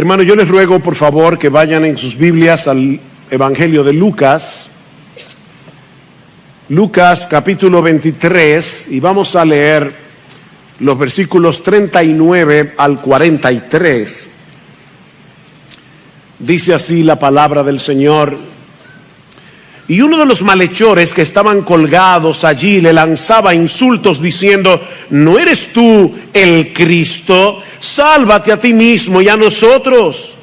Hermano, yo les ruego por favor que vayan en sus Biblias al Evangelio de Lucas. Lucas capítulo 23, y vamos a leer los versículos 39 al 43. Dice así la palabra del Señor: y uno de los malhechores que estaban colgados allí le lanzaba insultos diciendo: ¿no eres tú el Cristo? Sálvate a ti mismo y a nosotros.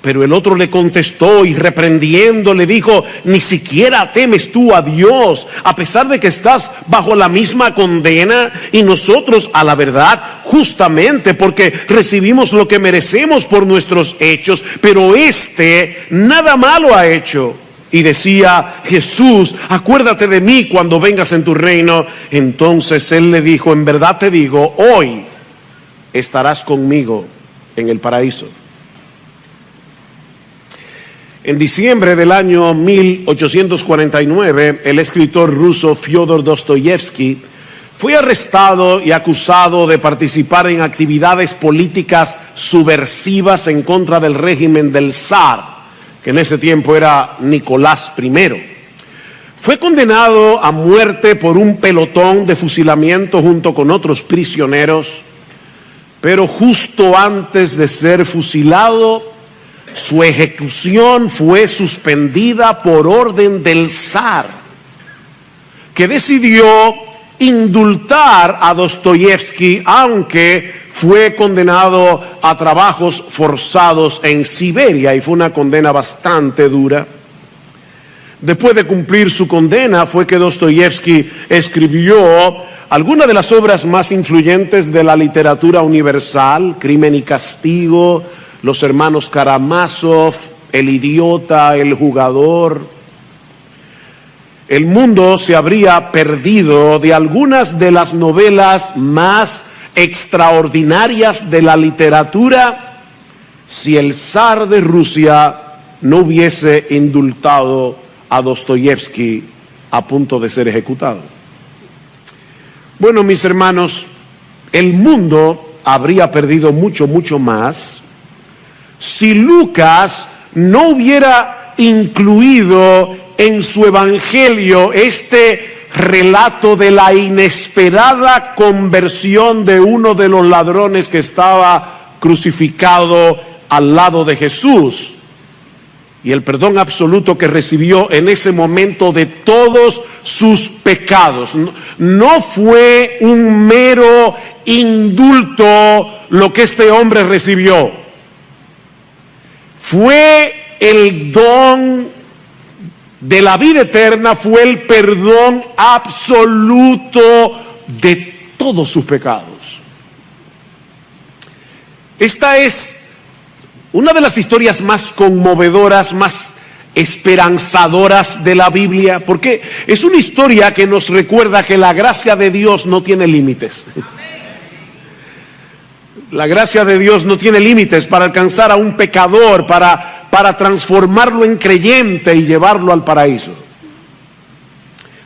Pero el otro le contestó y reprendiendo le dijo: ¿ni siquiera temes tú a Dios, a pesar de que estás bajo la misma condena? Y nosotros, a la verdad, justamente porque recibimos lo que merecemos por nuestros hechos, pero este nada malo ha hecho. Y decía Jesús: acuérdate de mí cuando vengas en tu reino. Entonces él le dijo: en verdad te digo, hoy estarás conmigo en el paraíso. En diciembre del año 1849, el escritor ruso Fyodor Dostoyevsky fue arrestado y acusado de participar en actividades políticas subversivas en contra del régimen del zar, que en ese tiempo era Nicolás I. Fue condenado a muerte por un pelotón de fusilamiento junto con otros prisioneros, pero justo antes de ser fusilado, su ejecución fue suspendida por orden del zar, que decidió indultar a Dostoyevsky, aunque fue condenado a trabajos forzados en Siberia, y fue una condena bastante dura. Después de cumplir su condena fue que Dostoyevsky escribió algunas de las obras más influyentes de la literatura universal: Crimen y Castigo, Los hermanos Karamazov, El idiota, El jugador. El mundo se habría perdido de algunas de las novelas más extraordinarias de la literatura si el zar de Rusia no hubiese indultado a Dostoyevsky a punto de ser ejecutado. Bueno, mis hermanos, el mundo habría perdido mucho más si Lucas no hubiera incluido en su evangelio este relato de la inesperada conversión de uno de los ladrones que estaba crucificado al lado de Jesús, y el perdón absoluto que recibió en ese momento de todos sus pecados. No fue un mero indulto lo que este hombre recibió, fue el don de la vida eterna, fue el perdón absoluto de todos sus pecados. Esta es una de las historias más conmovedoras, más esperanzadoras de la Biblia, porque es una historia que nos recuerda que la gracia de Dios no tiene límites. La gracia de Dios no tiene límites para alcanzar a un pecador, para transformarlo en creyente y llevarlo al paraíso.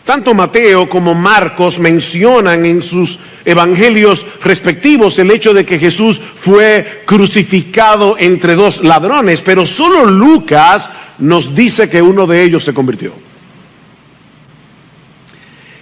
Tanto Mateo como Marcos mencionan en sus evangelios respectivos el hecho de que Jesús fue crucificado entre dos ladrones, pero solo Lucas nos dice que uno de ellos se convirtió.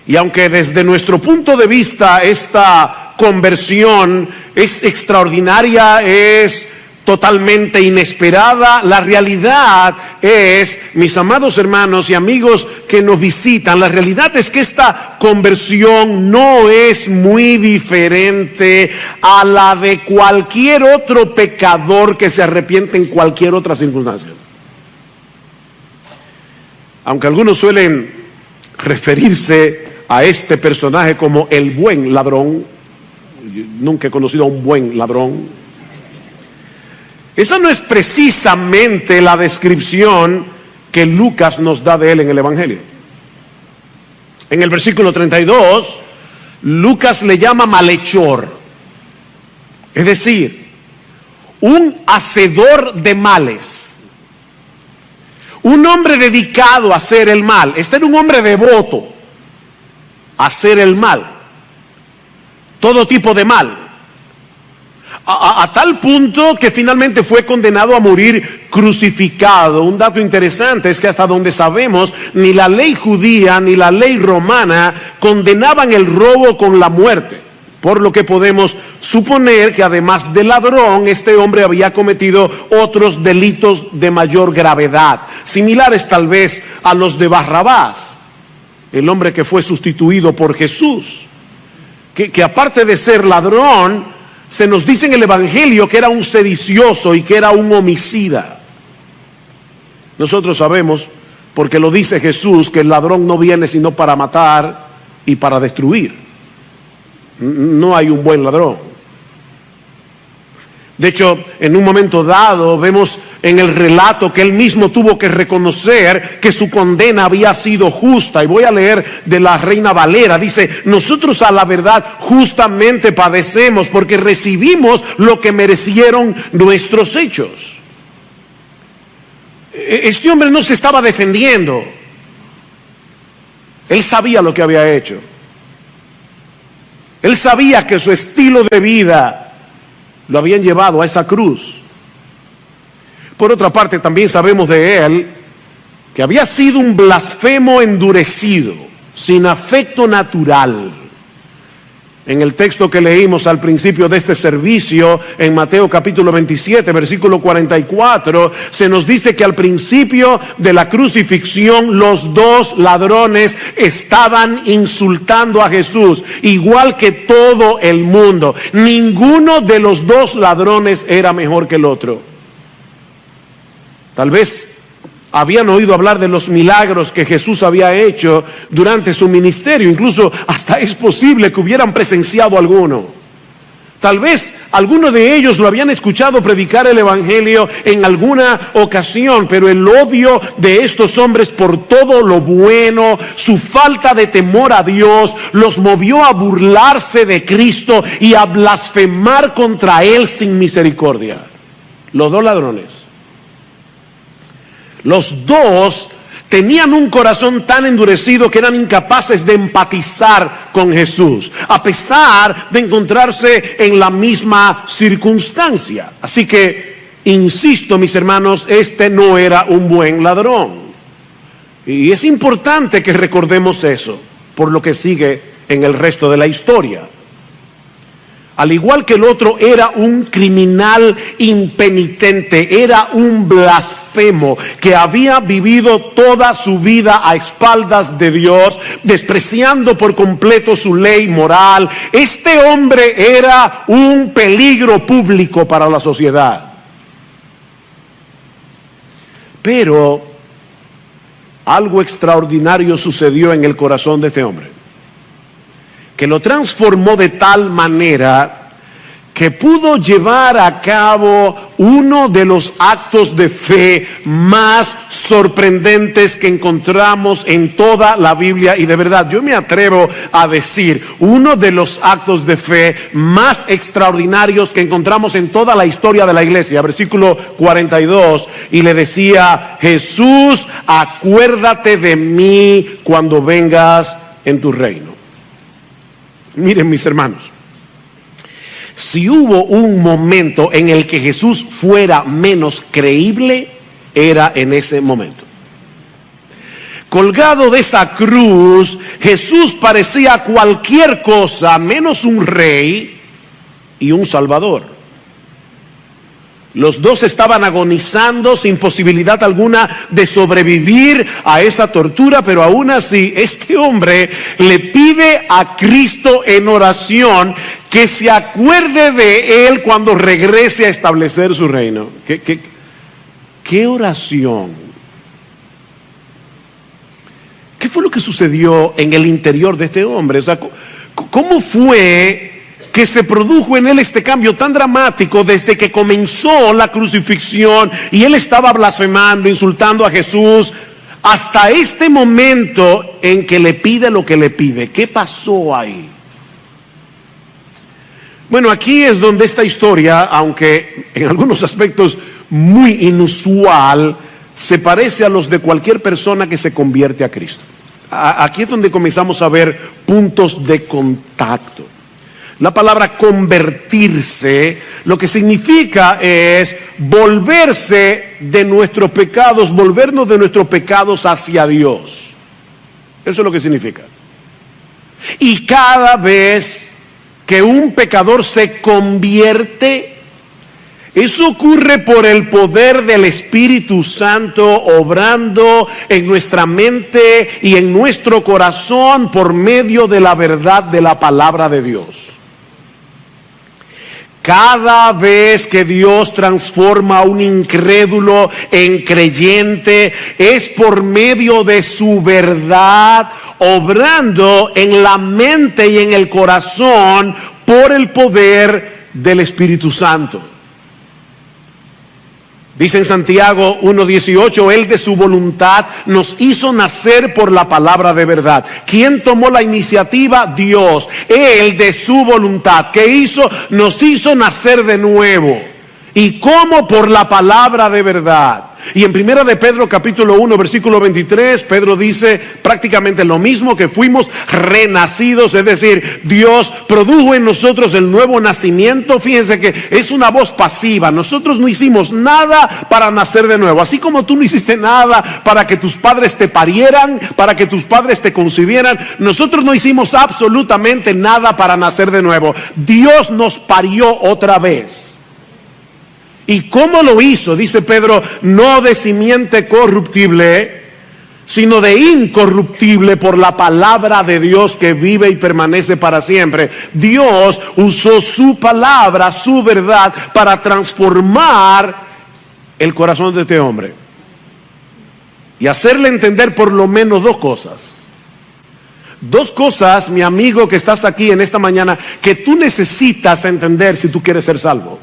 Y aunque desde nuestro punto de vista esta conversión es extraordinaria, es totalmente inesperada, la realidad es, mis amados hermanos y amigos que nos visitan, la realidad es que esta conversión no es muy diferente a la de cualquier otro pecador que se arrepiente en cualquier otra circunstancia. Aunque algunos suelen referirse a este personaje como el buen ladrón, yo nunca he conocido a un buen ladrón. Esa no es precisamente la descripción que Lucas nos da de él en el Evangelio. En el versículo 32, Lucas le llama malhechor, es decir, un hacedor de males, un hombre dedicado a hacer el mal. Este era un hombre devoto a hacer el mal, todo tipo de mal. A tal punto que finalmente fue condenado a morir crucificado. Un dato interesante es que hasta donde sabemos, ni la ley judía ni la ley romana condenaban el robo con la muerte. Por lo que podemos suponer que además de ladrón, este hombre había cometido otros delitos de mayor gravedad, similares tal vez a los de Barrabás, el hombre que fue sustituido por Jesús, que aparte de ser ladrón, se nos dice en el Evangelio que era un sedicioso y que era un homicida. Nosotros sabemos, porque lo dice Jesús, que el ladrón no viene sino para matar y para destruir. No hay un buen ladrón. De hecho, en un momento dado vemos en el relato que él mismo tuvo que reconocer que su condena había sido justa. Y voy a leer de la Reina Valera. Dice: nosotros a la verdad justamente padecemos porque recibimos lo que merecieron nuestros hechos. Este hombre no se estaba defendiendo. Él sabía lo que había hecho. Él sabía que su estilo de vida lo habían llevado a esa cruz. Por otra parte, también sabemos de él que había sido un blasfemo endurecido, sin afecto natural. En el texto que leímos al principio de este servicio, en Mateo capítulo 27, versículo 44, se nos dice que al principio de la crucifixión los dos ladrones estaban insultando a Jesús, igual que todo el mundo. Ninguno de los dos ladrones era mejor que el otro. Tal vez habían oído hablar de los milagros que Jesús había hecho durante su ministerio. Incluso hasta es posible que hubieran presenciado alguno. Tal vez algunos de ellos lo habían escuchado predicar el evangelio en alguna ocasión, pero el odio de estos hombres por todo lo bueno, su falta de temor a Dios, los movió a burlarse de Cristo y a blasfemar contra Él sin misericordia. Los dos ladrones. Los dos tenían un corazón tan endurecido que eran incapaces de empatizar con Jesús, a pesar de encontrarse en la misma circunstancia. Así que, insisto, mis hermanos, este no era un buen ladrón. Y es importante que recordemos eso, por lo que sigue en el resto de la historia. Al igual que el otro, era un criminal impenitente, era un blasfemo que había vivido toda su vida a espaldas de Dios, despreciando por completo su ley moral. Este hombre era un peligro público para la sociedad. Pero algo extraordinario sucedió en el corazón de este hombre, que lo transformó de tal manera que pudo llevar a cabo uno de los actos de fe más sorprendentes que encontramos en toda la Biblia. Y de verdad, yo me atrevo a decir, uno de los actos de fe más extraordinarios que encontramos en toda la historia de la iglesia. Versículo 42, y le decía: Jesús, acuérdate de mí cuando vengas en tu reino. Miren, mis hermanos, si hubo un momento en el que Jesús fuera menos creíble, era en ese momento. Colgado de esa cruz, Jesús parecía cualquier cosa menos un rey y un salvador. Los dos estaban agonizando sin posibilidad alguna de sobrevivir a esa tortura, pero aún así este hombre le pide a Cristo en oración que se acuerde de él cuando regrese a establecer su reino. ¿Qué oración? ¿Qué fue lo que sucedió en el interior de este hombre? O sea, ¿cómo fue que se produjo en él este cambio tan dramático desde que comenzó la crucifixión y él estaba blasfemando, insultando a Jesús, hasta este momento en que le pide lo que le pide? ¿Qué pasó ahí? Bueno, aquí es donde esta historia, aunque en algunos aspectos muy inusual, se parece a los de cualquier persona que se convierte a Cristo. Aquí es donde comenzamos a ver puntos de contacto. La palabra convertirse, lo que significa es volverse de nuestros pecados, volvernos de nuestros pecados hacia Dios. Eso es lo que significa. Y cada vez que un pecador se convierte, eso ocurre por el poder del Espíritu Santo obrando en nuestra mente y en nuestro corazón por medio de la verdad de la palabra de Dios. Cada vez que Dios transforma a un incrédulo en creyente, es por medio de su verdad, obrando en la mente y en el corazón por el poder del Espíritu Santo. Dice en Santiago 1:18, Él de su voluntad nos hizo nacer por la palabra de verdad. ¿Quién tomó la iniciativa? Dios. Él de su voluntad. ¿Qué hizo? Nos hizo nacer de nuevo. ¿Y cómo? Por la palabra de verdad. Y en 1 de Pedro capítulo 1 versículo 23, Pedro dice prácticamente lo mismo, que fuimos renacidos, es decir, Dios produjo en nosotros el nuevo nacimiento. Fíjense que es una voz pasiva. Nosotros no hicimos nada para nacer de nuevo, así como tú no hiciste nada para que tus padres te parieran, para que tus padres te concibieran. Nosotros no hicimos absolutamente nada para nacer de nuevo. Dios nos parió otra vez. ¿Y cómo lo hizo? Dice Pedro, no de simiente corruptible, sino de incorruptible por la palabra de Dios que vive y permanece para siempre. Dios usó su palabra, su verdad, para transformar el corazón de este hombre y hacerle entender por lo menos dos cosas. Dos cosas, mi amigo que estás aquí en esta mañana, que tú necesitas entender si tú quieres ser salvo.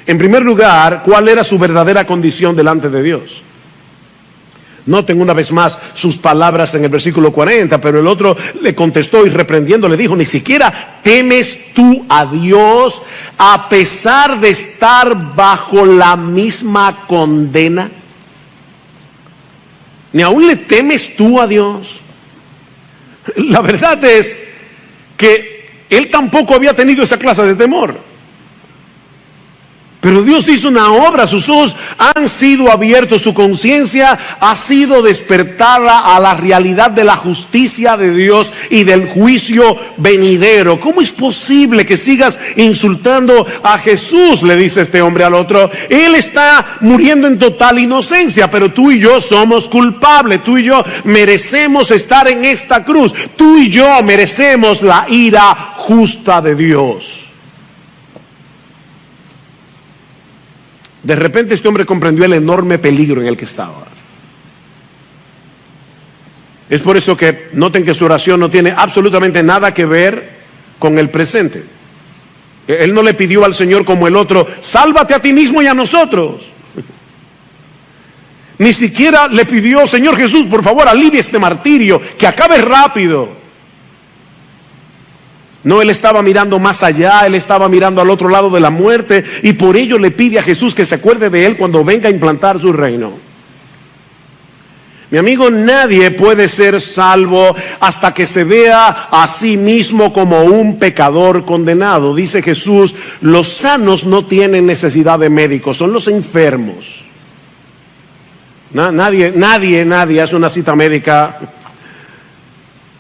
En primer lugar, ¿cuál era su verdadera condición delante de Dios? Noten una vez más sus palabras en el versículo 40, pero el otro le contestó y reprendiendo le dijo, ¿ni siquiera temes tú a Dios a pesar de estar bajo la misma condena? ¿Ni aún le temes tú a Dios? La verdad es que él tampoco había tenido esa clase de temor. Pero Dios hizo una obra, sus ojos han sido abiertos, su conciencia ha sido despertada a la realidad de la justicia de Dios y del juicio venidero. ¿Cómo es posible que sigas insultando a Jesús?, le dice este hombre al otro. Él está muriendo en total inocencia, pero tú y yo somos culpables, tú y yo merecemos estar en esta cruz, tú y yo merecemos la ira justa de Dios. De repente este hombre comprendió el enorme peligro en el que estaba. Es por eso que noten que su oración no tiene absolutamente nada que ver con el presente. Él no le pidió al Señor como el otro, sálvate a ti mismo y a nosotros. Ni siquiera le pidió, Señor Jesús, por favor, alivia este martirio, que acabe rápido. No, él estaba mirando más allá, él estaba mirando al otro lado de la muerte, y por ello le pide a Jesús que se acuerde de él cuando venga a implantar su reino. Mi amigo, nadie puede ser salvo hasta que se vea a sí mismo como un pecador condenado. Dice Jesús, los sanos no tienen necesidad de médicos, son los enfermos. Nadie hace una cita médica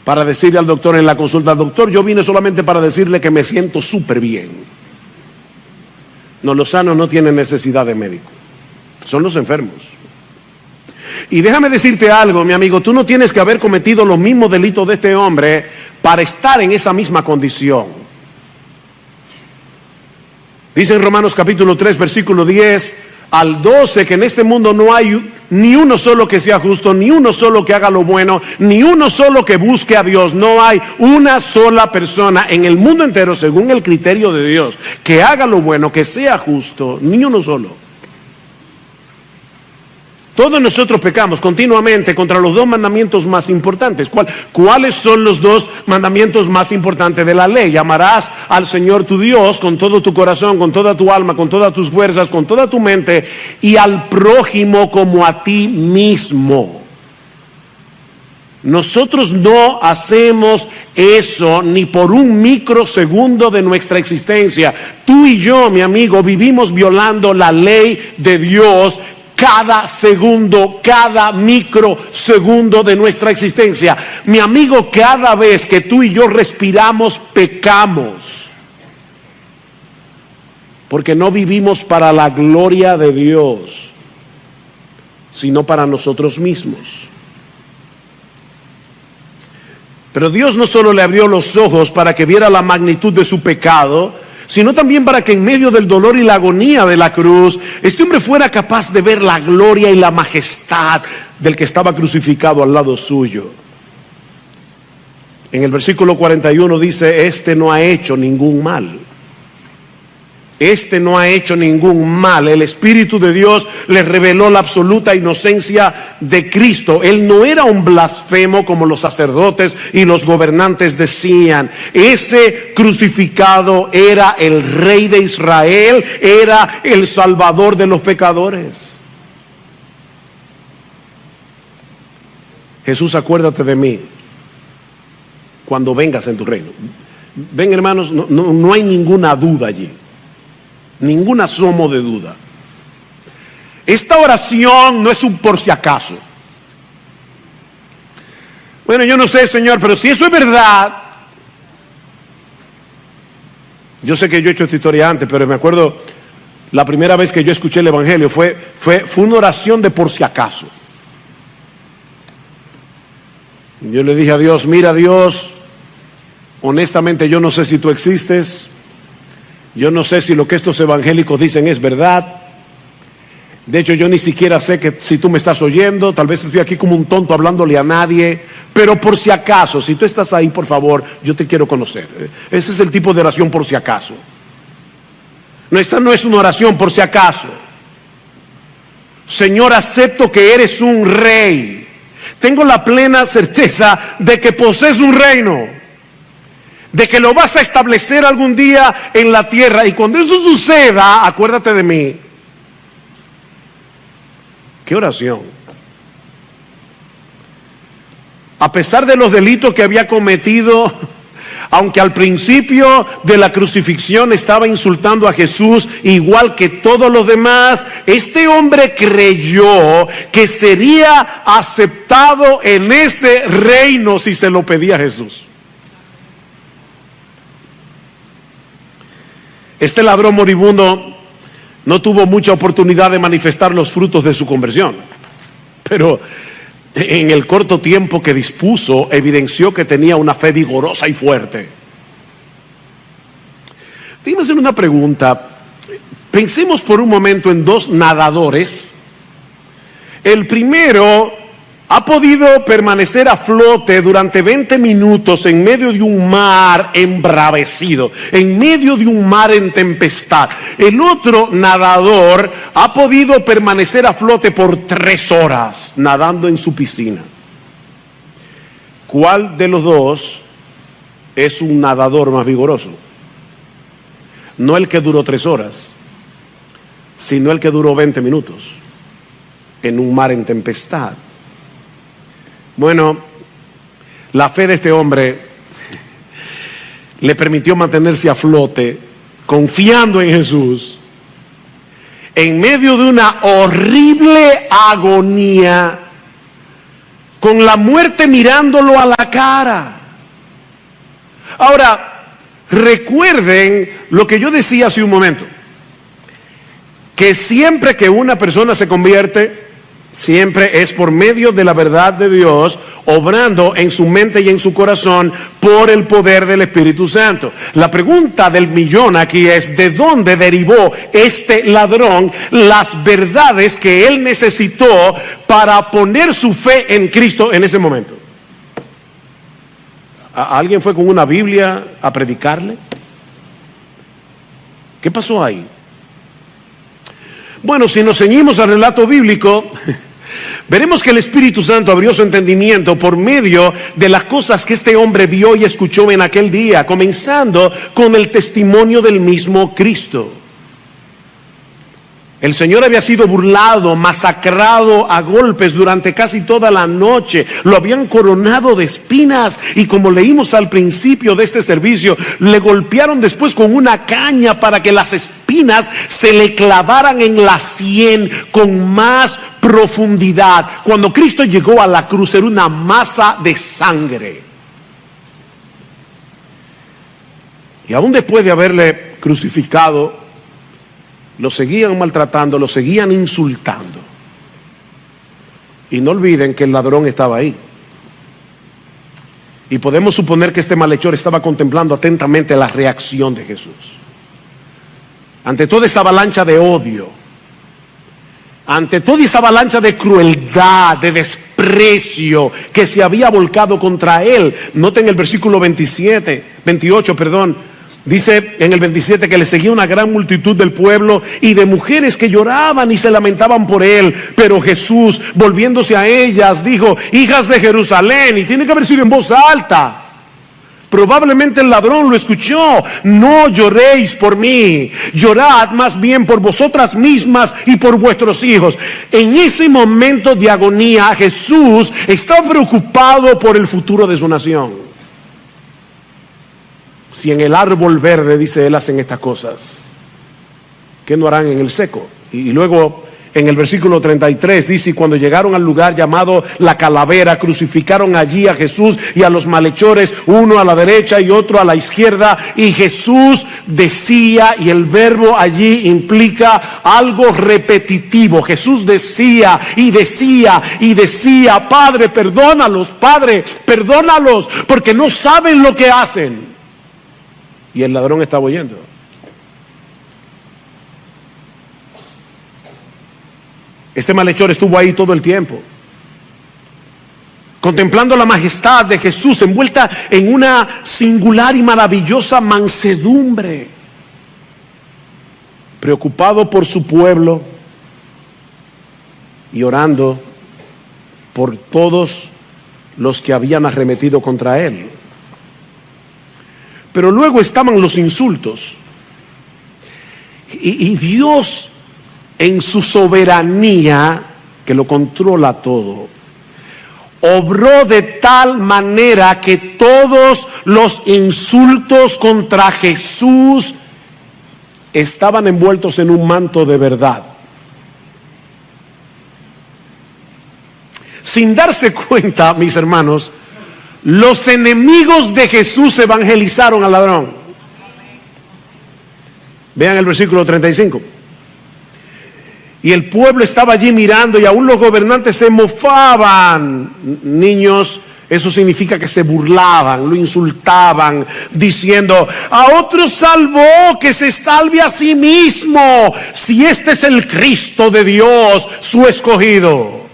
para decirle al doctor en la consulta, doctor, yo vine solamente para decirle que me siento súper bien. No, los sanos no tienen necesidad de médico, son los enfermos. Y déjame decirte algo, mi amigo, tú no tienes que haber cometido los mismos delitos de este hombre para estar en esa misma condición. Dice en Romanos capítulo 3, versículo 10 al 12, que en este mundo no hay ni uno solo que sea justo, ni uno solo que haga lo bueno, ni uno solo que busque a Dios. No hay una sola persona en el mundo entero, según el criterio de Dios, que haga lo bueno, que sea justo, ni uno solo. Todos nosotros pecamos continuamente contra los dos mandamientos más importantes. ¿Cuáles son los dos mandamientos más importantes de la ley? Amarás al Señor tu Dios con todo tu corazón, con toda tu alma, con todas tus fuerzas, con toda tu mente, y al prójimo como a ti mismo. Nosotros no hacemos eso ni por un microsegundo de nuestra existencia. Tú y yo, mi amigo, vivimos violando la ley de Dios cada segundo, cada microsegundo de nuestra existencia. Mi amigo, cada vez que tú y yo respiramos, pecamos. Porque no vivimos para la gloria de Dios, sino para nosotros mismos. Pero Dios no solo le abrió los ojos para que viera la magnitud de su pecado, sino también para que en medio del dolor y la agonía de la cruz, este hombre fuera capaz de ver la gloria y la majestad del que estaba crucificado al lado suyo. En el versículo 41 dice: este no ha hecho ningún mal. Este no ha hecho ningún mal. El Espíritu de Dios le reveló la absoluta inocencia de Cristo. Él no era un blasfemo como los sacerdotes y los gobernantes decían. Ese crucificado era el Rey de Israel, era el Salvador de los pecadores. Jesús, acuérdate de mí cuando vengas en tu reino. Ven, hermanos, no hay ninguna duda allí. Ningún asomo de duda. Esta oración no es un por si acaso. Bueno, yo no sé, Señor, pero si eso es verdad. Yo sé que yo he hecho esta historia antes, pero me acuerdo la primera vez que yo escuché el Evangelio fue una oración de por si acaso. Yo le dije a Dios: mira, Dios, honestamente yo no sé si tú existes. Yo no sé si lo que estos evangélicos dicen es verdad. De hecho, yo ni siquiera sé que si tú me estás oyendo. Tal vez estoy aquí como un tonto hablándole a nadie. Pero por si acaso, si tú estás ahí, por favor, yo te quiero conocer. Ese es el tipo de oración por si acaso. No, esta no es una oración por si acaso. Señor, acepto que eres un rey. Tengo la plena certeza de que posees un reino, de que lo vas a establecer algún día en la tierra. Y cuando eso suceda, acuérdate de mí. ¿Qué oración? A pesar de los delitos que había cometido, aunque al principio de la crucifixión estaba insultando a Jesús igual que todos los demás, este hombre creyó que sería aceptado en ese reino si se lo pedía a Jesús. Este ladrón moribundo no tuvo mucha oportunidad de manifestar los frutos de su conversión, pero en el corto tiempo que dispuso, evidenció que tenía una fe vigorosa y fuerte. Déjame hacer una pregunta. Pensemos por un momento en dos nadadores. El primero ha podido permanecer a flote durante 20 minutos en medio de un mar embravecido, en medio de un mar en tempestad. El otro nadador ha podido permanecer a flote por 3 horas nadando en su piscina. ¿Cuál de los dos es un nadador más vigoroso? No el que duró 3 horas, sino el que duró 20 minutos en un mar en tempestad. Bueno, la fe de este hombre le permitió mantenerse a flote, confiando en Jesús, en medio de una horrible agonía, con la muerte mirándolo a la cara. Ahora, recuerden lo que yo decía hace un momento, que siempre que una persona se convierte, siempre es por medio de la verdad de Dios, obrando en su mente y en su corazón por el poder del Espíritu Santo. La pregunta del millón aquí es: ¿de dónde derivó este ladrón las verdades que él necesitó para poner su fe en Cristo en ese momento? ¿Alguien fue con una Biblia a predicarle? ¿Qué pasó ahí? Bueno, si nos ceñimos al relato bíblico, veremos que el Espíritu Santo abrió su entendimiento por medio de las cosas que este hombre vio y escuchó en aquel día, comenzando con el testimonio del mismo Cristo. El Señor había sido burlado, masacrado a golpes durante casi toda la noche. Lo habían coronado de espinas y, como leímos al principio de este servicio, le golpearon después con una caña para que las espinas se le clavaran en la sien con más profundidad. Cuando Cristo llegó a la cruz era una masa de sangre. Y aún después de haberle crucificado, lo seguían maltratando, lo seguían insultando. Y no olviden que el ladrón estaba ahí. Y podemos suponer que este malhechor estaba contemplando atentamente la reacción de Jesús. Ante toda esa avalancha de odio, ante toda esa avalancha de crueldad, de desprecio que se había volcado contra él. Noten el versículo 28, dice en el 27 que le seguía una gran multitud del pueblo y de mujeres que lloraban y se lamentaban por él. Pero Jesús, volviéndose a ellas, dijo: hijas de Jerusalén, y tiene que haber sido en voz alta. Probablemente el ladrón lo escuchó: no lloréis por mí, llorad más bien por vosotras mismas y por vuestros hijos. En ese momento de agonía, Jesús está preocupado por el futuro de su nación. Si en el árbol verde, dice él, hacen estas cosas, ¿qué no harán en el seco? Y luego en el versículo 33 dice: y cuando llegaron al lugar llamado la Calavera, crucificaron allí a Jesús y a los malhechores, uno a la derecha y otro a la izquierda. Y Jesús decía, y el verbo allí implica algo repetitivo. Jesús decía y decía y decía: Padre, perdónalos, Padre, perdónalos, porque no saben lo que hacen. Y el ladrón estaba oyendo. Este malhechor estuvo ahí todo el tiempo, contemplando la majestad de Jesús, envuelta en una singular y maravillosa mansedumbre, preocupado por su pueblo y orando por todos los que habían arremetido contra él. Pero luego estaban los insultos. Y Dios, en su soberanía, que lo controla todo, obró de tal manera que todos los insultos contra Jesús estaban envueltos en un manto de verdad. Sin darse cuenta, mis hermanos, los enemigos de Jesús evangelizaron al ladrón. Vean el versículo 35. Y el pueblo estaba allí mirando, y aún los gobernantes se mofaban. Niños, eso significa que se burlaban, lo insultaban, diciendo: a otro salvó, que se salve a sí mismo, si este es el Cristo de Dios, su escogido.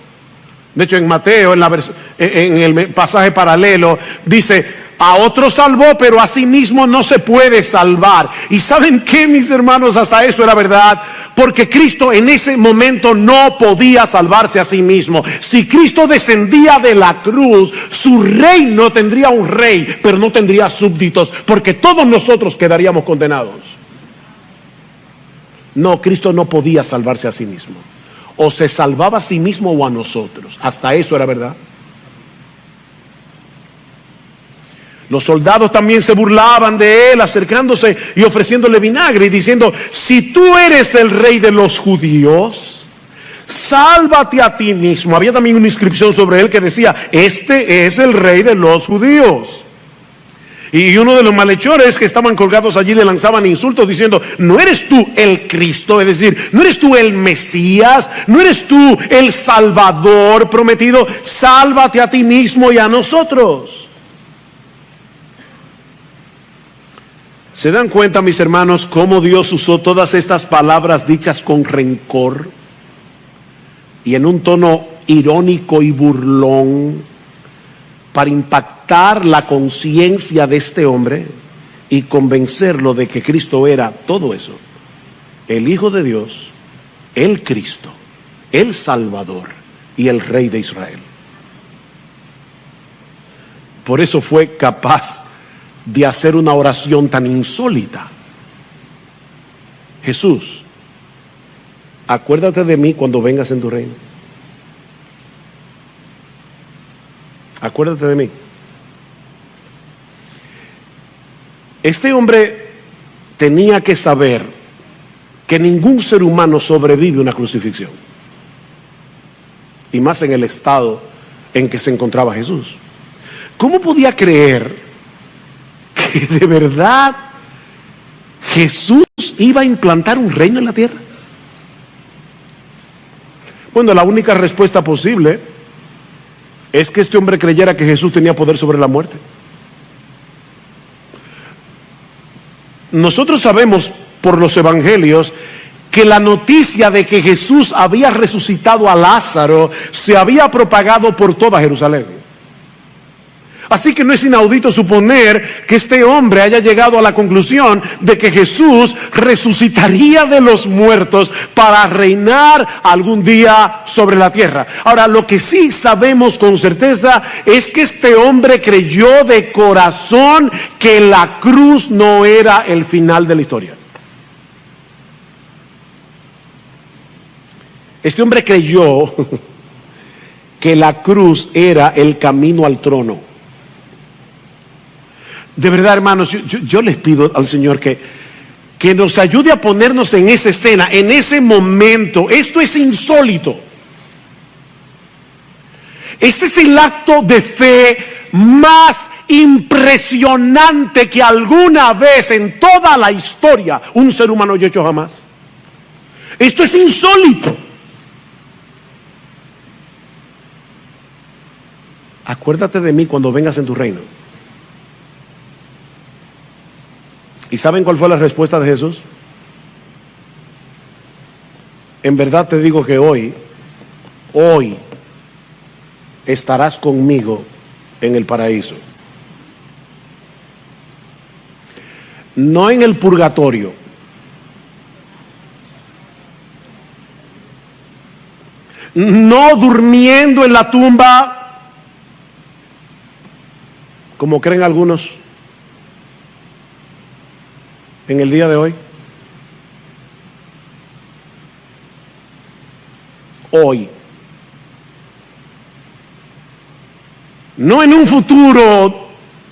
De hecho, en Mateo, en el pasaje paralelo, dice: a otro salvó, pero a sí mismo no se puede salvar. Y ¿saben qué, mis hermanos? Hasta eso era verdad, porque Cristo en ese momento no podía salvarse a sí mismo. Si Cristo descendía de la cruz, su reino tendría un rey, pero no tendría súbditos, porque todos nosotros quedaríamos condenados. No, Cristo no podía salvarse a sí mismo. O se salvaba a sí mismo o a nosotros. Hasta eso era verdad. Los soldados también se burlaban de él, acercándose y ofreciéndole vinagre y diciendo: si tú eres el rey de los judíos, sálvate a ti mismo. Había también una inscripción sobre él que decía: este es el rey de los judíos. Y uno de los malhechores que estaban colgados allí le lanzaban insultos diciendo: ¿no eres tú el Cristo? Es decir, ¿no eres tú el Mesías? ¿No eres tú el Salvador prometido? Sálvate a ti mismo y a nosotros. ¿Se dan cuenta, mis hermanos, cómo Dios usó todas estas palabras dichas con rencor y en un tono irónico y burlón para impactar la conciencia de este hombre y convencerlo de que Cristo era todo eso: el Hijo de Dios, el Cristo, el Salvador y el Rey de Israel? Por eso fue capaz de hacer una oración tan insólita. Jesús, acuérdate de mí cuando vengas en tu reino. Acuérdate de mí. Este hombre tenía que saber que ningún ser humano sobrevive a una crucifixión, y más en el estado en que se encontraba Jesús. ¿Cómo podía creer que de verdad Jesús iba a implantar un reino en la tierra? Bueno, la única respuesta posible es que este hombre creyera que Jesús tenía poder sobre la muerte. Nosotros sabemos por los evangelios que la noticia de que Jesús había resucitado a Lázaro se había propagado por toda Jerusalén. Así que no es inaudito suponer que este hombre haya llegado a la conclusión de que Jesús resucitaría de los muertos para reinar algún día sobre la tierra. Ahora, lo que sí sabemos con certeza es que este hombre creyó de corazón que la cruz no era el final de la historia. Este hombre creyó que la cruz era el camino al trono. De verdad, hermanos, yo les pido al Señor que nos ayude a ponernos en esa escena, en ese momento. Esto es insólito. Este es el acto de fe más impresionante que alguna vez en toda la historia un ser humano haya hecho jamás. Esto es insólito. Acuérdate de mí cuando vengas en tu reino. ¿Y saben cuál fue la respuesta de Jesús? En verdad te digo que hoy estarás conmigo en el paraíso. No en el purgatorio. No durmiendo en la tumba, como creen algunos en el día de hoy. Hoy. No en un futuro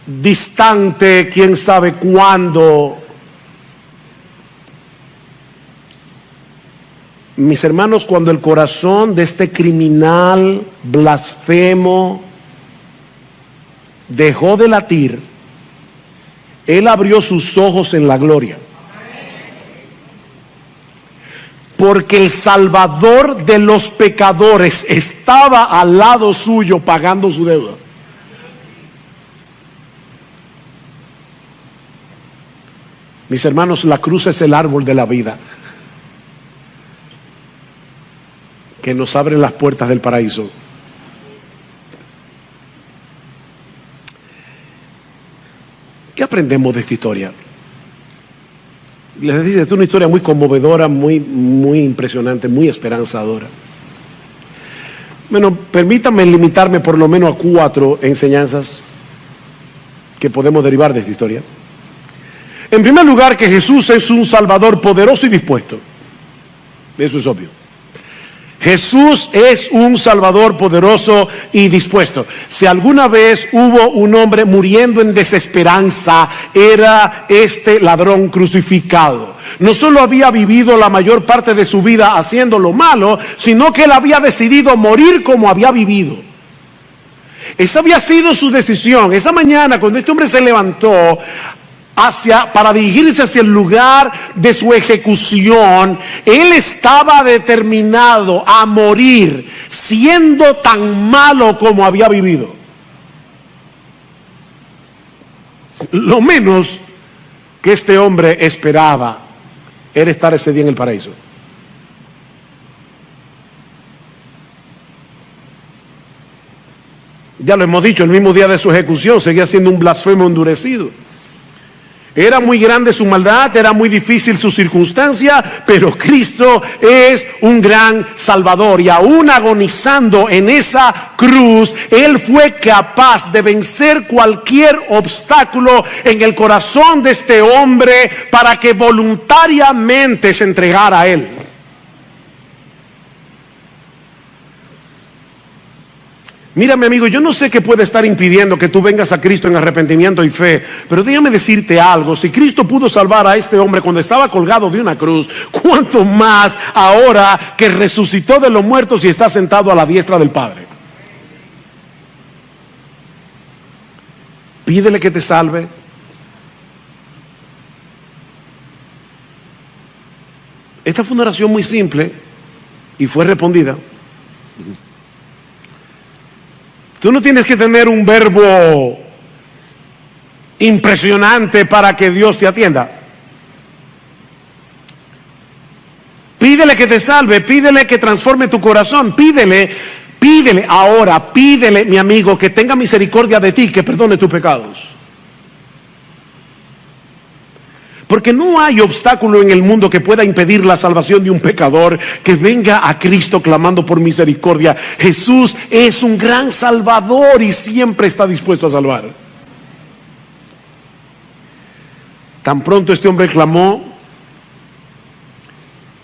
distante, quién sabe cuándo. Mis hermanos, cuando el corazón de este criminal blasfemo dejó de latir, él abrió sus ojos en la gloria. Porque el Salvador de los pecadores estaba al lado suyo pagando su deuda. Mis hermanos, la cruz es el árbol de la vida que nos abre las puertas del paraíso. ¿Qué aprendemos de esta historia? Les dice, es una historia muy conmovedora, muy impresionante, muy esperanzadora. Bueno, permítanme limitarme por lo menos a 4 enseñanzas que podemos derivar de esta historia. En primer lugar, que Jesús es un Salvador poderoso y dispuesto. Eso es obvio. Jesús es un Salvador poderoso y dispuesto. Si alguna vez hubo un hombre muriendo en desesperanza, era este ladrón crucificado. No solo había vivido la mayor parte de su vida haciendo lo malo, sino que él había decidido morir como había vivido. Esa había sido su decisión. Esa mañana, cuando este hombre se levantó para dirigirse hacia el lugar de su ejecución, él estaba determinado a morir siendo tan malo como había vivido. Lo menos que este hombre esperaba era estar ese día en el paraíso. Ya lo hemos dicho, el mismo día de su ejecución seguía siendo un blasfemo endurecido. Era muy grande su maldad, era muy difícil su circunstancia, pero Cristo es un gran Salvador. Y aún agonizando en esa cruz, Él fue capaz de vencer cualquier obstáculo en el corazón de este hombre para que voluntariamente se entregara a Él. Mira, mi amigo, yo no sé qué puede estar impidiendo que tú vengas a Cristo en arrepentimiento y fe, pero déjame decirte algo. Si Cristo pudo salvar a este hombre cuando estaba colgado de una cruz, ¿cuánto más ahora que resucitó de los muertos y está sentado a la diestra del Padre? Pídele que te salve. Esta fue una oración muy simple y fue respondida. Tú no tienes que tener un verbo impresionante para que Dios te atienda. Pídele que te salve, pídele que transforme tu corazón, pídele ahora, pídele, mi amigo, que tenga misericordia de ti, que perdone tus pecados. Porque no hay obstáculo en el mundo que pueda impedir la salvación de un pecador que venga a Cristo clamando por misericordia. Jesús es un gran salvador y siempre está dispuesto a salvar. Tan pronto este hombre clamó,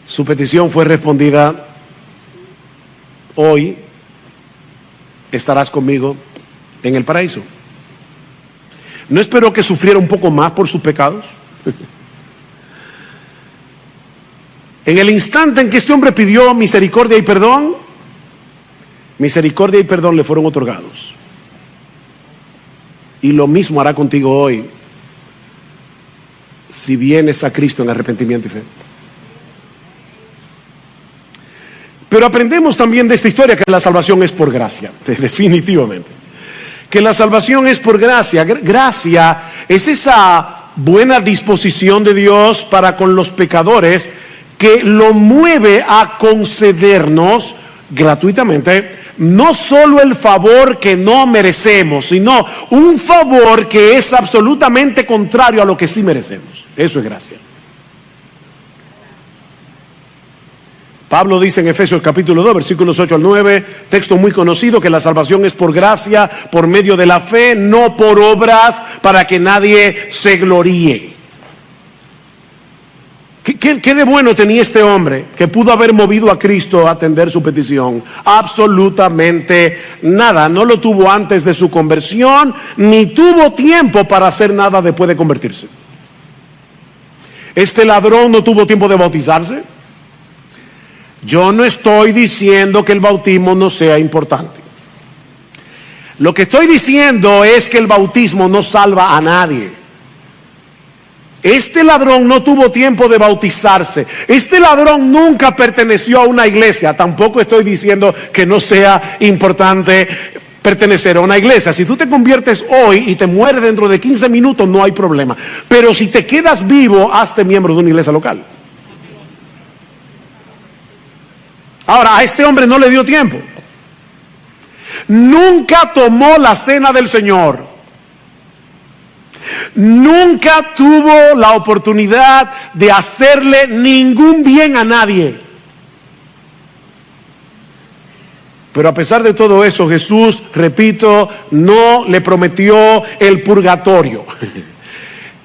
su petición fue respondida. Hoy estarás conmigo en el paraíso. ¿No esperó que sufriera un poco más por sus pecados? En el instante en que este hombre pidió misericordia y perdón le fueron otorgados. Y lo mismo hará contigo hoy si vienes a Cristo en arrepentimiento y fe. Pero aprendemos también de esta historia que la salvación es por gracia, definitivamente. Que la salvación es por gracia. Gracia es esa buena disposición de Dios para con los pecadores que lo mueve a concedernos gratuitamente no solo el favor que no merecemos, sino un favor que es absolutamente contrario a lo que sí merecemos. Eso es gracia. Pablo dice en Efesios capítulo 2, versículos 8 al 9, texto muy conocido, que la salvación es por gracia, por medio de la fe, no por obras, para que nadie se gloríe. ¿Qué de bueno tenía este hombre que pudo haber movido a Cristo a atender su petición? Absolutamente nada. No lo tuvo antes de su conversión, ni tuvo tiempo para hacer nada después de convertirse. Este ladrón no tuvo tiempo de bautizarse. Yo no estoy diciendo que el bautismo no sea importante. Lo que estoy diciendo es que el bautismo no salva a nadie. Este ladrón no tuvo tiempo de bautizarse. Este ladrón nunca perteneció a una iglesia. Tampoco estoy diciendo que no sea importante pertenecer a una iglesia. Si tú te conviertes hoy y te mueres dentro de 15 minutos, no hay problema. Pero si te quedas vivo, hazte miembro de una iglesia local. Ahora, a este hombre no le dio tiempo. Nunca tomó la cena del Señor. Nunca tuvo la oportunidad de hacerle ningún bien a nadie. Pero a pesar de todo eso, Jesús, repito, no le prometió el purgatorio.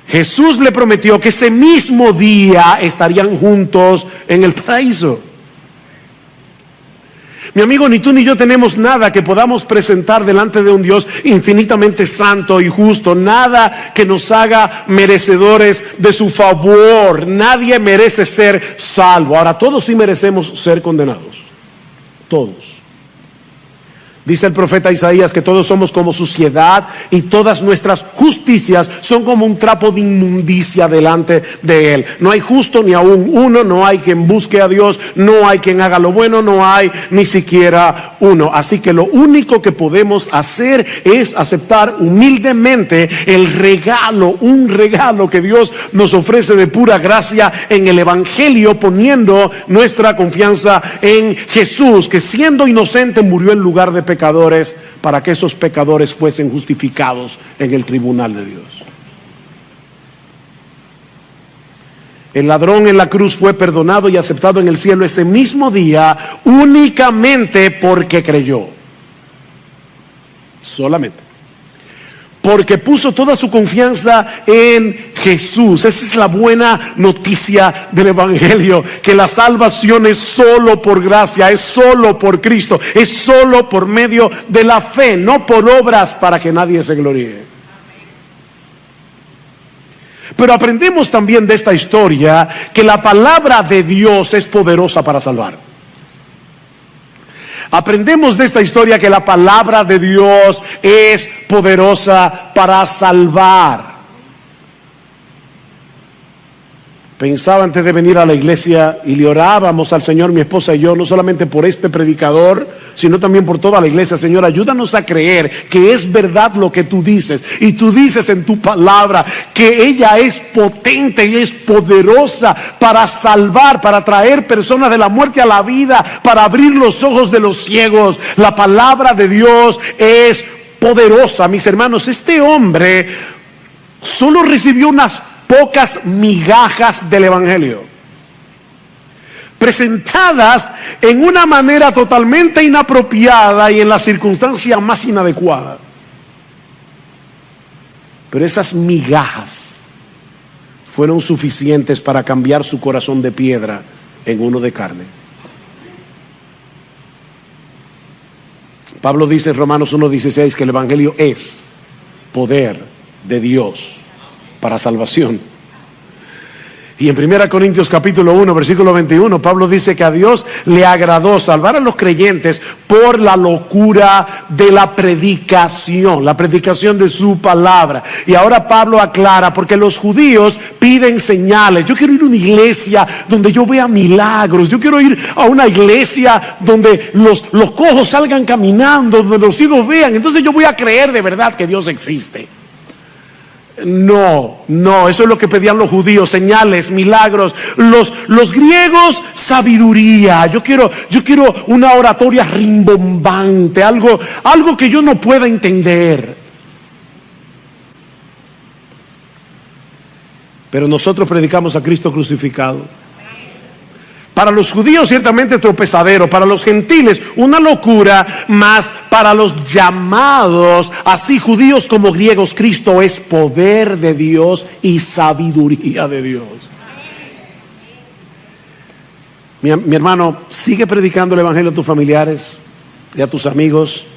Jesús le prometió que ese mismo día estarían juntos en el paraíso. Mi amigo, ni tú ni yo tenemos nada que podamos presentar delante de un Dios infinitamente santo y justo. Nada que nos haga merecedores de su favor. Nadie merece ser salvo. Ahora, todos sí merecemos ser condenados. Todos. Dice el profeta Isaías que todos somos como suciedad y todas nuestras justicias son como un trapo de inmundicia delante de Él. No hay justo ni aún uno, no hay quien busque a Dios, no hay quien haga lo bueno, no hay ni siquiera uno. Así que lo único que podemos hacer es aceptar humildemente el regalo, un regalo que Dios nos ofrece de pura gracia en el Evangelio, poniendo nuestra confianza en Jesús, que siendo inocente murió en lugar de pecadores para que esos pecadores fuesen justificados en el tribunal de Dios. El ladrón en la cruz fue perdonado y aceptado en el cielo ese mismo día únicamente porque creyó. Solamente. Porque puso toda su confianza en Jesús. Esa es la buena noticia del Evangelio, que la salvación es solo por gracia, es solo por Cristo, es solo por medio de la fe, no por obras para que nadie se gloríe. Pero aprendemos también de esta historia que la palabra de Dios es poderosa para salvar. Aprendemos de esta historia que la palabra de Dios es poderosa para salvar. Pensaba antes de venir a la iglesia y le orábamos al Señor, mi esposa y yo, no solamente por este predicador, sino también por toda la iglesia. Señor, ayúdanos a creer que es verdad lo que tú dices. Y tú dices en tu palabra que ella es potente y es poderosa para salvar, para traer personas de la muerte a la vida, para abrir los ojos de los ciegos. La palabra de Dios es poderosa, mis hermanos. Este hombre solo recibió unas pocas migajas del Evangelio, presentadas en una manera totalmente inapropiada y en la circunstancia más inadecuada. Pero esas migajas fueron suficientes para cambiar su corazón de piedra en uno de carne. Pablo dice en Romanos 1:16 que el Evangelio es poder de Dios para salvación. Y en 1 Corintios capítulo 1 versículo 21 Pablo dice que a Dios le agradó salvar a los creyentes por la locura de la predicación de su palabra. Y ahora Pablo aclara, porque los judíos piden señales. Yo quiero ir a una iglesia donde yo vea milagros. Yo quiero ir a una iglesia donde los cojos salgan caminando, donde los ciegos vean. Entonces yo voy a creer de verdad que Dios existe. No, eso es lo que pedían los judíos: señales, milagros. Los griegos, sabiduría. Yo quiero una oratoria rimbombante, algo que yo no pueda entender. Pero nosotros predicamos a Cristo crucificado. Para los judíos ciertamente tropezadero, para los gentiles una locura, mas para los llamados, así judíos como griegos, Cristo es poder de Dios y sabiduría de Dios. Mi hermano, sigue predicando el Evangelio a tus familiares y a tus amigos,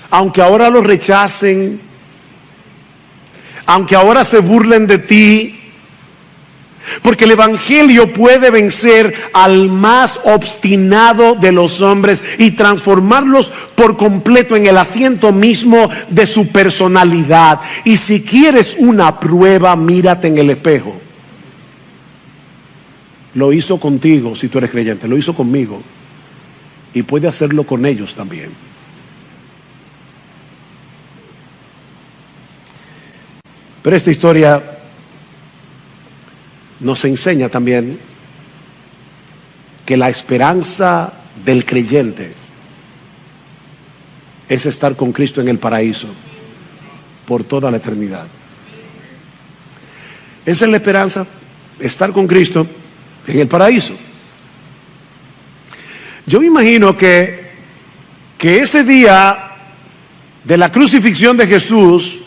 aunque ahora los rechacen, aunque ahora se burlen de ti. Porque el Evangelio puede vencer al más obstinado de los hombres y transformarlos por completo en el asiento mismo de su personalidad. Y si quieres una prueba, mírate en el espejo. Lo hizo contigo si tú eres creyente, lo hizo conmigo, y puede hacerlo con ellos también. Pero esta historia nos enseña también que la esperanza del creyente es estar con Cristo en el paraíso por toda la eternidad. Esa es la esperanza, estar con Cristo en el paraíso. Yo me imagino que ese día de la crucifixión de Jesús,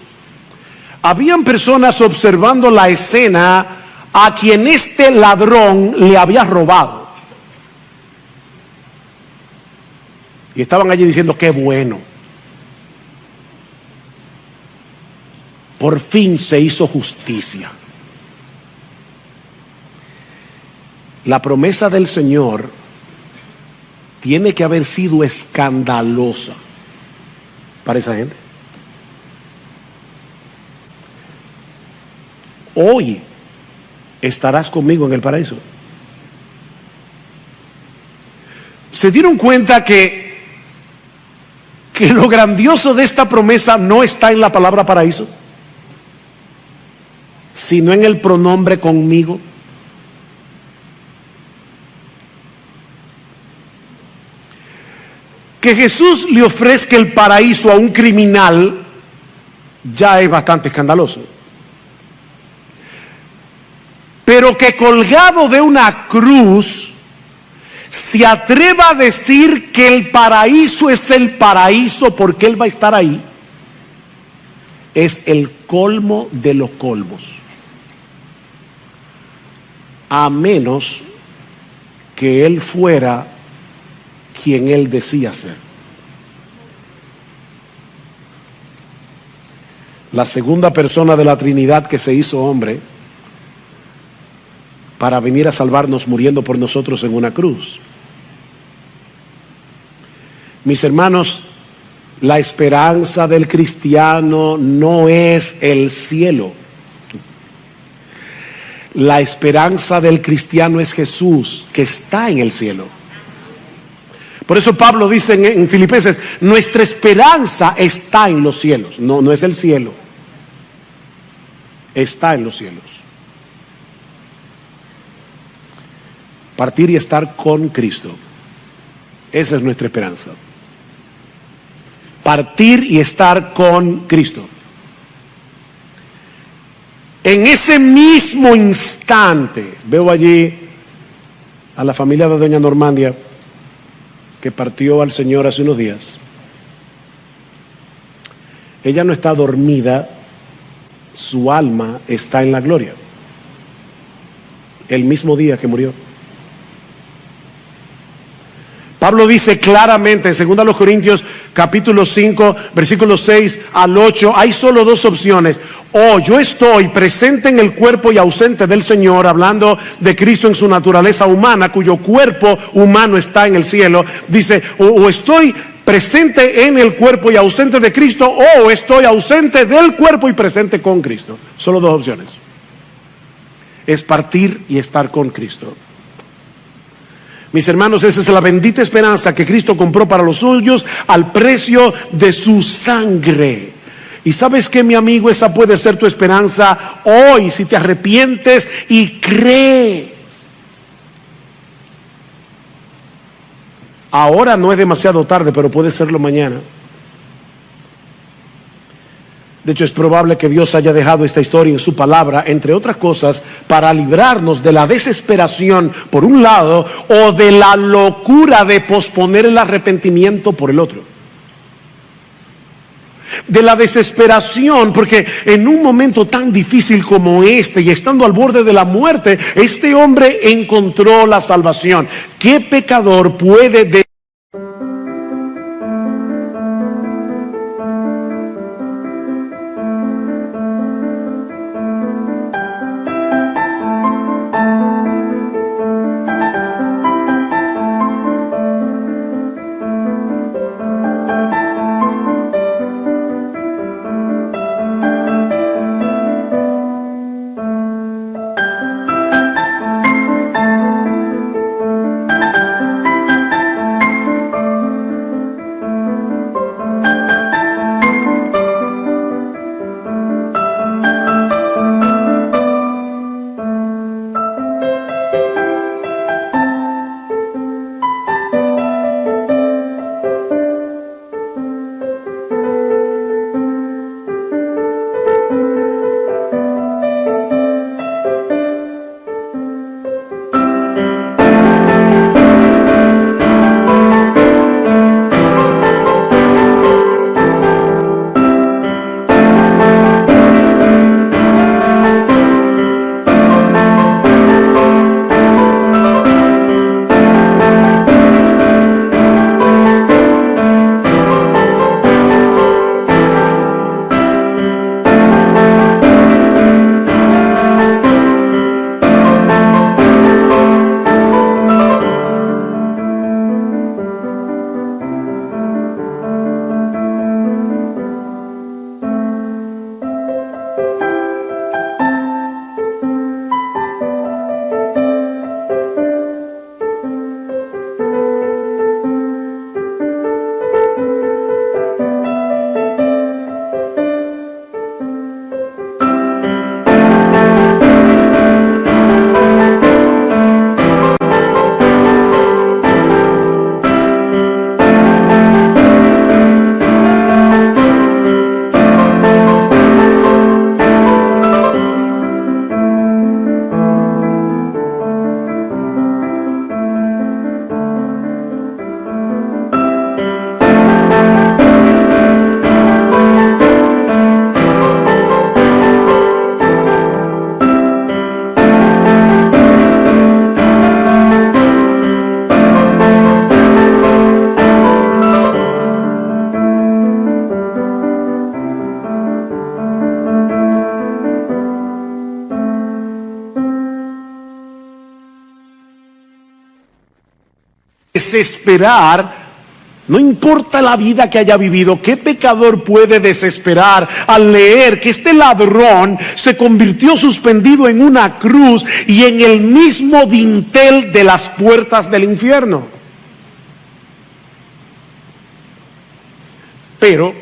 habían personas observando la escena a quien este ladrón le había robado. Y estaban allí diciendo: qué bueno, por fin se hizo justicia. La promesa del Señor tiene que haber sido escandalosa para esa gente. Hoy estarás conmigo en el paraíso. ¿Se dieron cuenta que lo grandioso de esta promesa no está en la palabra paraíso, sino en el pronombre conmigo? Que Jesús le ofrezca el paraíso a un criminal ya es bastante escandaloso. Pero que colgado de una cruz se atreva a decir que el paraíso es el paraíso porque Él va a estar ahí, es el colmo de los colmos. a menos que Él fuera quien Él decía ser. La segunda persona de la Trinidad que se hizo hombre para venir a salvarnos muriendo por nosotros en una cruz. Mis hermanos, la esperanza del cristiano no es el cielo. La esperanza del cristiano es Jesús, que está en el cielo. Por eso Pablo dice en Filipenses, nuestra esperanza está en los cielos. No es el cielo, está en los cielos. Partir y estar con Cristo, esa es nuestra esperanza. Partir y estar con Cristo. En ese mismo instante, veo allí a la familia de doña Normandia, que partió al Señor hace unos días. Ella no está dormida, su alma está en la gloria. El mismo día que murió. Pablo dice claramente en 2 Corintios capítulo 5, versículos 6 al 8, hay solo dos opciones. O yo estoy presente en el cuerpo y ausente del Señor, hablando de Cristo en su naturaleza humana, cuyo cuerpo humano está en el cielo. Dice, o estoy presente en el cuerpo y ausente de Cristo, o estoy ausente del cuerpo y presente con Cristo. Solo dos opciones. Es partir y estar con Cristo. Mis hermanos, esa es la bendita esperanza que Cristo compró para los suyos al precio de su sangre. Y sabes que, mi amigo, esa puede ser tu esperanza hoy si te arrepientes y crees. Ahora no es demasiado tarde, pero puede serlo mañana. De hecho, es probable que Dios haya dejado esta historia en su palabra, entre otras cosas, para librarnos de la desesperación por un lado, o de la locura de posponer el arrepentimiento por el otro. De la desesperación, porque en un momento tan difícil como este, y estando al borde de la muerte, este hombre encontró la salvación. ¿Qué pecador puede desesperar. No importa la vida que haya vivido, ¿qué pecador puede desesperar al leer que este ladrón se convirtió suspendido en una cruz y en el mismo dintel de las puertas del infierno? Pero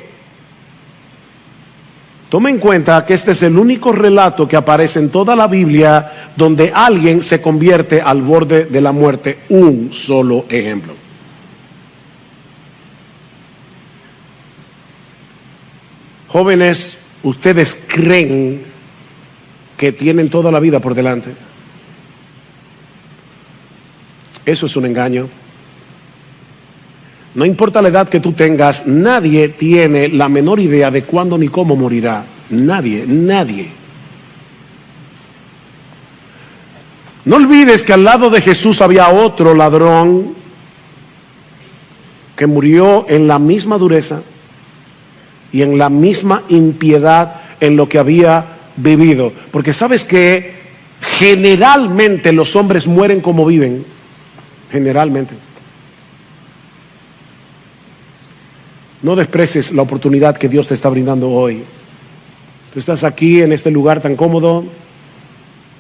toma en cuenta que este es el único relato que aparece en toda la Biblia donde alguien se convierte al borde de la muerte. Un solo ejemplo. Jóvenes, ¿ustedes creen que tienen toda la vida por delante? Eso es un engaño. No importa la edad que tú tengas, nadie tiene la menor idea de cuándo ni cómo morirá. Nadie. No olvides que al lado de Jesús había otro ladrón que murió en la misma dureza y en la misma impiedad en lo que había vivido. Porque sabes que generalmente los hombres mueren como viven. Generalmente. No desprecies la oportunidad que Dios te está brindando hoy. Tú estás aquí en este lugar tan cómodo,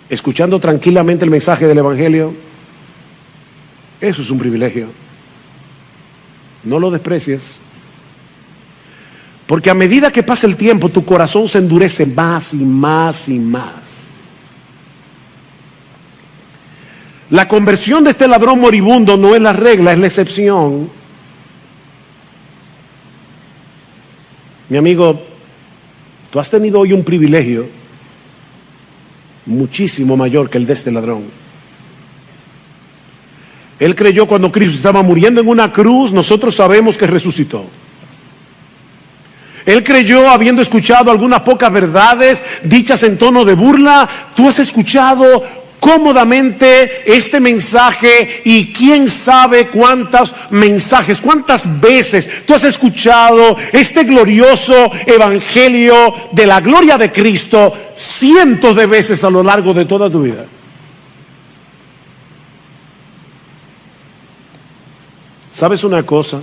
escuchando tranquilamente el mensaje del Evangelio. Eso es un privilegio. No lo desprecies. Porque a medida que pasa el tiempo, tu corazón se endurece más y más y más. La conversión de este ladrón moribundo no es la regla, es la excepción. Mi amigo, tú has tenido hoy un privilegio muchísimo mayor que el de este ladrón. Él creyó cuando Cristo estaba muriendo en una cruz, nosotros sabemos que resucitó. Él creyó habiendo escuchado algunas pocas verdades dichas en tono de burla. Tú has escuchado cómodamente este mensaje y quién sabe cuántos mensajes, cuántas veces tú has escuchado este glorioso evangelio de la gloria de Cristo cientos de veces a lo largo de toda tu vida. ¿Sabes una cosa?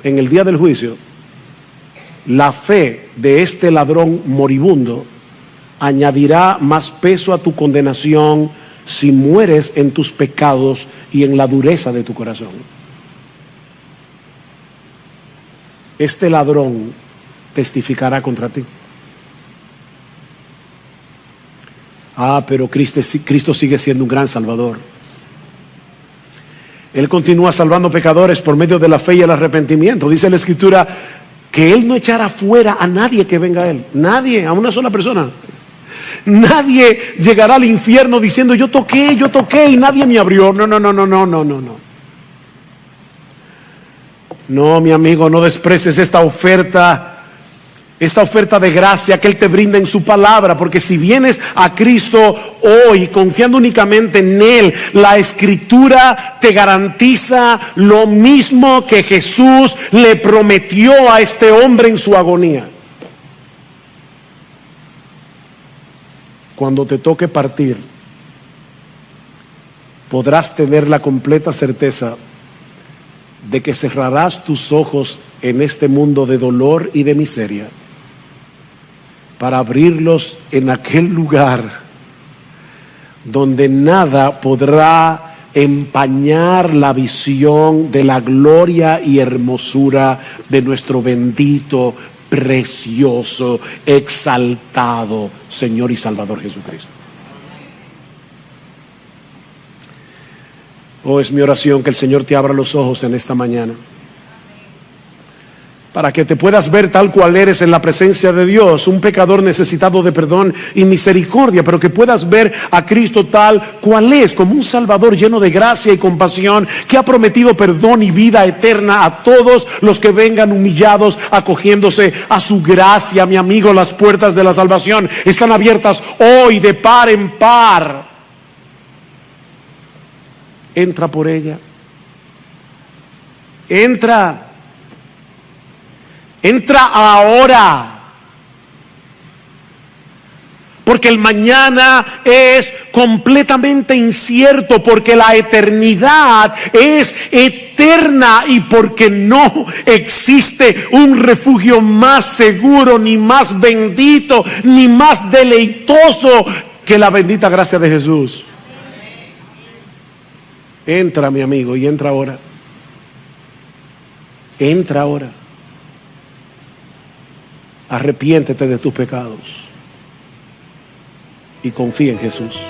En el día del juicio, la fe de este ladrón moribundo añadirá más peso a tu condenación si mueres en tus pecados y en la dureza de tu corazón. Este ladrón testificará contra ti. Pero Cristo sigue siendo un gran Salvador. Él continúa salvando pecadores por medio de la fe y el arrepentimiento. Dice la Escritura que Él no echará fuera a nadie que venga a Él. Nadie, a una sola persona. Nadie llegará al infierno diciendo yo toqué y nadie me abrió. No. No, mi amigo, no desprecies esta oferta de gracia que Él te brinda en su palabra, porque si vienes a Cristo hoy confiando únicamente en Él, la Escritura te garantiza lo mismo que Jesús le prometió a este hombre en su agonía. Cuando te toque partir, podrás tener la completa certeza de que cerrarás tus ojos en este mundo de dolor y de miseria para abrirlos en aquel lugar donde nada podrá empañar la visión de la gloria y hermosura de nuestro bendito, precioso, exaltado Señor y Salvador Jesucristo. Es mi oración que el Señor te abra los ojos en esta mañana, para que te puedas ver tal cual eres en la presencia de Dios, un pecador necesitado de perdón y misericordia, pero que puedas ver a Cristo tal cual es, como un Salvador lleno de gracia y compasión, que ha prometido perdón y vida eterna a todos los que vengan humillados, acogiéndose a su gracia. Mi amigo, las puertas de la salvación están abiertas hoy de par en par. Entra por ella. Entra ahora. porque el mañana es completamente incierto, porque la eternidad es eterna y porque no existe un refugio más seguro, ni más bendito, ni más deleitoso que la bendita gracia de Jesús. Entra, mi amigo, y entra ahora. Entra ahora. Arrepiéntete de tus pecados y confía en Jesús.